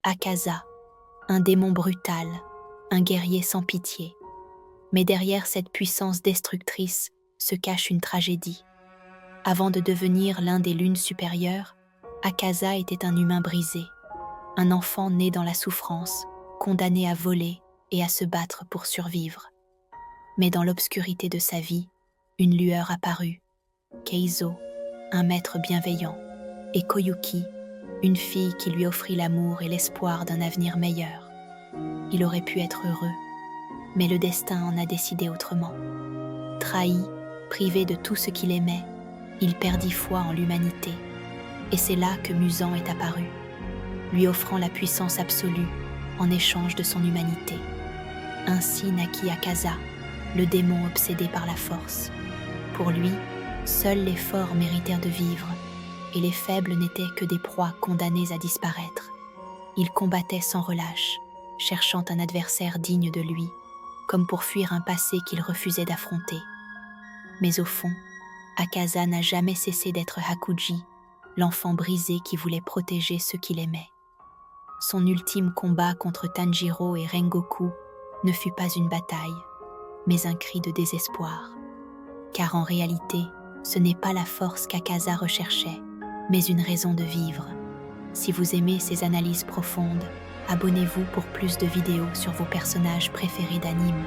Akaza, un démon brutal, un guerrier sans pitié. Mais derrière cette puissance destructrice se cache une tragédie. Avant de devenir l'un des lunes supérieures, Akaza était un humain brisé, un enfant né dans la souffrance, condamné à voler et à se battre pour survivre. Mais dans l'obscurité de sa vie, une lueur apparut. Keizo, un maître bienveillant, et Koyuki, une fille qui lui offrit l'amour et l'espoir d'un avenir meilleur. Il aurait pu être heureux, mais le destin en a décidé autrement. Trahi, privé de tout ce qu'il aimait, il perdit foi en l'humanité. Et c'est là que Muzan est apparu, lui offrant la puissance absolue en échange de son humanité. Ainsi naquit Akaza, le démon obsédé par la force. Pour lui, seuls les forts méritèrent de vivre, et les faibles n'étaient que des proies condamnées à disparaître. Il combattait sans relâche, cherchant un adversaire digne de lui, comme pour fuir un passé qu'il refusait d'affronter. Mais au fond, Akaza n'a jamais cessé d'être Hakuji, l'enfant brisé qui voulait protéger ceux qu'il aimait. Son ultime combat contre Tanjiro et Rengoku ne fut pas une bataille, mais un cri de désespoir. Car en réalité, ce n'est pas la force qu'Akaza recherchait, mais une raison de vivre. Si vous aimez ces analyses profondes, abonnez-vous pour plus de vidéos sur vos personnages préférés d'anime.